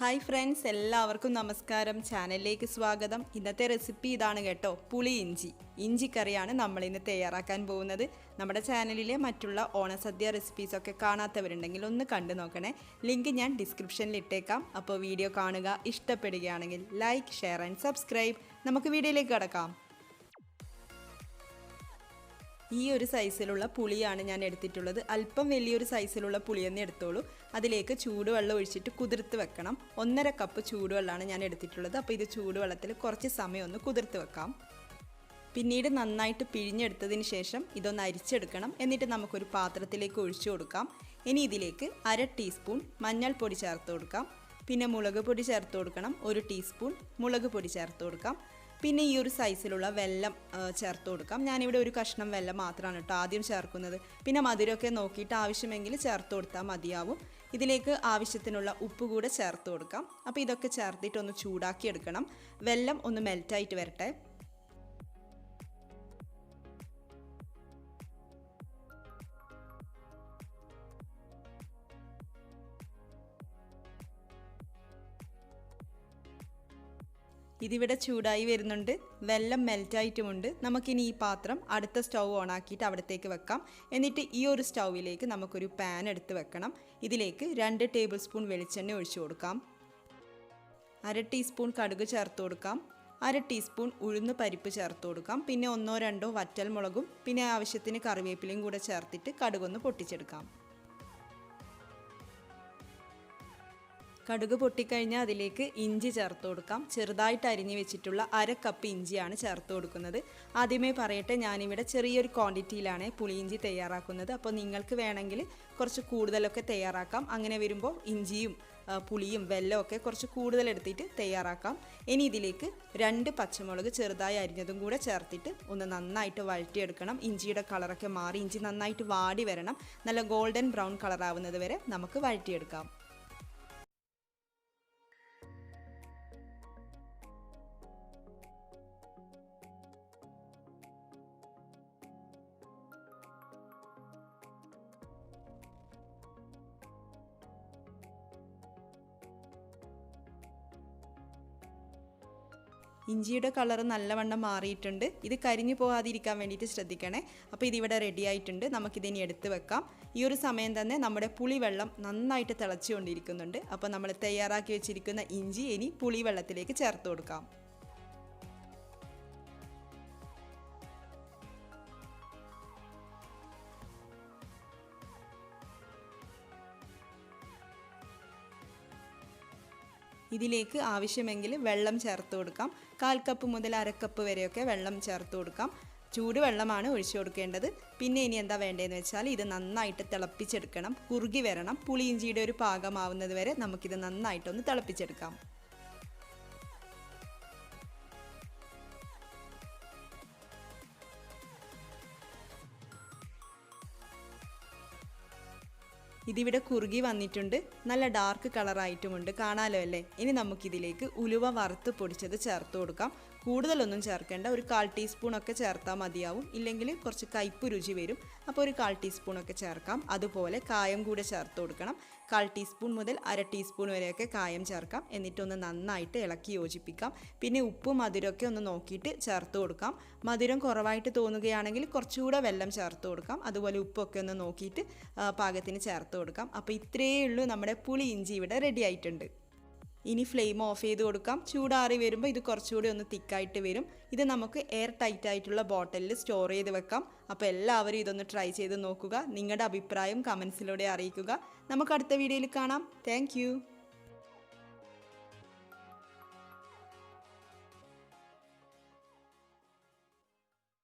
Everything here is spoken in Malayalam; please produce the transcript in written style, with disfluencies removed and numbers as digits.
ഹായ് ഫ്രണ്ട്സ്, എല്ലാവർക്കും നമസ്കാരം. ചാനലിലേക്ക് സ്വാഗതം. ഇന്നത്തെ റെസിപ്പി ഇതാണ് കേട്ടോ, പുളി ഇഞ്ചി. ഇഞ്ചിക്കറിയാണ് നമ്മളിന്ന് തയ്യാറാക്കാൻ പോകുന്നത്. നമ്മുടെ ചാനലിലെ മറ്റുള്ള ഓണസദ്യ റെസിപ്പീസൊക്കെ കാണാത്തവരുണ്ടെങ്കിൽ ഒന്ന് കണ്ടു നോക്കണേ. ലിങ്ക് ഞാൻ ഡിസ്ക്രിപ്ഷനിൽ ഇട്ടേക്കാം. അപ്പോൾ വീഡിയോ കാണുക. ഇഷ്ടപ്പെടുകയാണെങ്കിൽ ലൈക്ക്, ഷെയർ ആൻഡ് സബ്സ്ക്രൈബ്. നമുക്ക് വീഡിയോയിലേക്ക് കടക്കാം. ഈ ഒരു സൈസിലുള്ള പുളിയാണ് ഞാൻ എടുത്തിട്ടുള്ളത്. അല്പം വലിയൊരു സൈസിലുള്ള പുളിയെന്ന് എടുത്തോളൂ. അതിലേക്ക് ചൂടുവെള്ളം ഒഴിച്ചിട്ട് കുതിർത്ത് വെക്കണം. 1.5 കപ്പ് ചൂടുവെള്ളമാണ് ഞാൻ എടുത്തിട്ടുള്ളത്. അപ്പോൾ ഇത് ചൂടുവെള്ളത്തിൽ കുറച്ച് സമയം ഒന്ന് കുതിർത്ത് വെക്കാം. പിന്നീട് നന്നായിട്ട് പിഴിഞ്ഞെടുത്തതിന് ശേഷം ഇതൊന്ന് അരിച്ചെടുക്കണം. എന്നിട്ട് നമുക്കൊരു പാത്രത്തിലേക്ക് ഒഴിച്ചു കൊടുക്കാം. ഇനി ഇതിലേക്ക് 1/2 ടീസ്പൂൺ മഞ്ഞൾപ്പൊടി ചേർത്ത് കൊടുക്കാം. പിന്നെ മുളക് പൊടി ചേർത്ത് കൊടുക്കണം. 1 ടീസ്പൂൺ മുളക് പൊടി ചേർത്ത് കൊടുക്കാം. പിന്നെ ഈ ഒരു സൈസിലുള്ള വെല്ലം ചേർത്ത് കൊടുക്കാം. ഞാനിവിടെ ഒരു കഷ്ണം വെല്ലം മാത്രമാണ് കേട്ടോ ആദ്യം ചേർക്കുന്നത്. പിന്നെ മധുരമൊക്കെ നോക്കിയിട്ട് ആവശ്യമെങ്കിൽ ചേർത്ത് കൊടുത്താൽ മതിയാവും. ഇതിലേക്ക് ആവശ്യത്തിനുള്ള ഉപ്പ് കൂടെ ചേർത്ത് കൊടുക്കാം. അപ്പോൾ ഇതൊക്കെ ചേർത്തിട്ടൊന്ന് ചൂടാക്കി എടുക്കണം. വെല്ലം ഒന്ന് മെൽറ്റായിട്ട് വരട്ടെ. ഇതിവിടെ ചൂടായി വരുന്നുണ്ട്. വെല്ലം മെൽറ്റായിട്ടുമുണ്ട്. നമുക്കിനി ഈ പാത്രം അടുത്ത സ്റ്റൗ ഓണാക്കിയിട്ട് അവിടത്തേക്ക് വെക്കാം. എന്നിട്ട് ഈ ഒരു സ്റ്റൗവിലേക്ക് നമുക്കൊരു പാൻ എടുത്ത് വെക്കണം. ഇതിലേക്ക് 2 ടേബിൾ സ്പൂൺ വെളിച്ചെണ്ണ ഒഴിച്ചു കൊടുക്കാം. 1/2 ടീസ്പൂൺ കടുക് ചേർത്ത് കൊടുക്കാം. 1/2 ടീസ്പൂൺ ഉഴുന്ന് പരിപ്പ് ചേർത്ത് കൊടുക്കാം. പിന്നെ 1-2 വറ്റൽമുളകും പിന്നെ ആവശ്യത്തിന് കറിവേപ്പിലയും കൂടെ ചേർത്തിട്ട് കടുകൊന്ന് പൊട്ടിച്ചെടുക്കാം. കടുക് പൊട്ടിക്കഴിഞ്ഞാൽ അതിലേക്ക് ഇഞ്ചി ചേർത്ത് കൊടുക്കാം. ചെറുതായിട്ട് അരിഞ്ഞു വെച്ചിട്ടുള്ള 1/2 കപ്പ് ഇഞ്ചിയാണ് ചേർത്ത് കൊടുക്കുന്നത്. ആദ്യമേ പറയട്ടെ, ഞാനിവിടെ ചെറിയൊരു ക്വാണ്ടിറ്റിയിലാണ് പുളിയിഞ്ചി തയ്യാറാക്കുന്നത്. അപ്പോൾ നിങ്ങൾക്ക് വേണമെങ്കിൽ കുറച്ച് കൂടുതലൊക്കെ തയ്യാറാക്കാം. അങ്ങനെ വരുമ്പോൾ ഇഞ്ചിയും പുളിയും വെല്ലമൊക്കെ കുറച്ച് കൂടുതൽ എടുത്തിട്ട് തയ്യാറാക്കാം. ഇനി ഇതിലേക്ക് 2 പച്ചമുളക് ചെറുതായി അരിഞ്ഞതും കൂടെ ചേർത്തിട്ട് ഒന്ന് നന്നായിട്ട് വഴറ്റിയെടുക്കണം. ഇഞ്ചിയുടെ കളറൊക്കെ മാറി ഇഞ്ചി നന്നായിട്ട് വാടി വരണം. നല്ല ഗോൾഡൻ ബ്രൗൺ കളറാവുന്നത് വരെ നമുക്ക് വഴറ്റിയെടുക്കാം. ഇഞ്ചിയുടെ കളർ നല്ലവണ്ണം മാറിയിട്ടുണ്ട്. ഇത് കരിഞ്ഞു പോകാതിരിക്കാൻ വേണ്ടിയിട്ട് ശ്രദ്ധിക്കണേ. അപ്പോൾ ഇതിവിടെ റെഡി ആയിട്ടുണ്ട്. നമുക്കിതിനി എടുത്ത് വെക്കാം. ഈ ഒരു സമയം തന്നെ നമ്മുടെ പുളിവെള്ളം നന്നായിട്ട് തിളച്ചുകൊണ്ടിരിക്കുന്നുണ്ട്. അപ്പോൾ നമ്മൾ തയ്യാറാക്കി വെച്ചിരിക്കുന്ന ഇഞ്ചി ഇനി പുളിവെള്ളത്തിലേക്ക് ചേർത്ത് കൊടുക്കാം. ഇതിലേക്ക് ആവശ്യമെങ്കിൽ വെള്ളം ചേർത്ത് കൊടുക്കാം. 1/4 കപ്പ് മുതൽ 1/2 കപ്പ് വരെയൊക്കെ വെള്ളം ചേർത്ത് കൊടുക്കാം. ചൂടുവെള്ളമാണ് ഒഴിച്ചു കൊടുക്കേണ്ടത്. പിന്നെ ഇനി എന്താ വേണ്ടതെന്ന് വെച്ചാൽ ഇത് നന്നായിട്ട് തിളപ്പിച്ചെടുക്കണം. കുറുകി വരണം. പുളിയിഞ്ചിയുടെ ഒരു പാകമാവുന്നത് വരെ നമുക്കിത് നന്നായിട്ടൊന്ന് തിളപ്പിച്ചെടുക്കാം. ഇതിവിടെ കുറുകി വന്നിട്ടുണ്ട്. നല്ല ഡാർക്ക് കളറായിട്ടുമുണ്ട്. കാണാലോ അല്ലേ? ഇനി നമുക്കിതിലേക്ക് ഉലുവ വറുത്ത് പൊടിച്ചത് ചേർത്ത് കൊടുക്കാം. കൂടുതലൊന്നും ചേർക്കേണ്ട. ഒരു 1/4 ടീസ്പൂണൊക്കെ ചേർത്താൽ മതിയാവും. ഇല്ലെങ്കിൽ കുറച്ച് കയ്പ്പ് രുചി വരും. അപ്പോൾ ഒരു 1/4 ടീസ്പൂണൊക്കെ ചേർക്കാം. അതുപോലെ കായം കൂടെ ചേർത്ത് കൊടുക്കണം. 1/4 ടീസ്പൂൺ മുതൽ 1/2 ടീസ്പൂൺ വരെയൊക്കെ കായം ചേർക്കാം. എന്നിട്ടൊന്ന് നന്നായിട്ട് ഇളക്കി യോജിപ്പിക്കാം. പിന്നെ ഉപ്പും മധുരമൊക്കെ ഒന്ന് നോക്കിയിട്ട് ചേർത്ത് കൊടുക്കാം. മധുരം കുറവായിട്ട് തോന്നുകയാണെങ്കിൽ കുറച്ചുകൂടെ വെള്ളം ചേർത്ത് കൊടുക്കാം. അതുപോലെ ഉപ്പൊക്കെ ഒന്ന് നോക്കിയിട്ട് പാകത്തിന് ചേർത്ത് കൊടുക്കാം. അപ്പോൾ ഇത്രയേ ഉള്ളൂ, നമ്മുടെ പുളി ഇഞ്ചി ഇവിടെ റെഡി ആയിട്ടുണ്ട്. ഇനി ഫ്ലെയിം ഓഫ് ചെയ്ത് കൊടുക്കാം. ചൂടാറി വരുമ്പോൾ ഇത് കുറച്ചുകൂടി ഒന്ന് തിക്കായിട്ട് വരും. ഇത് നമുക്ക് എയർ ടൈറ്റ് ആയിട്ടുള്ള ബോട്ടിലിൽ സ്റ്റോർ ചെയ്ത് വെക്കാം. അപ്പോൾ എല്ലാവരും ഇതൊന്ന് ട്രൈ ചെയ്ത് നോക്കുക. നിങ്ങളുടെ അഭിപ്രായം കമൻസിലൂടെ അറിയിക്കുക. നമുക്ക് അടുത്ത വീഡിയോയിൽ കാണാം. താങ്ക്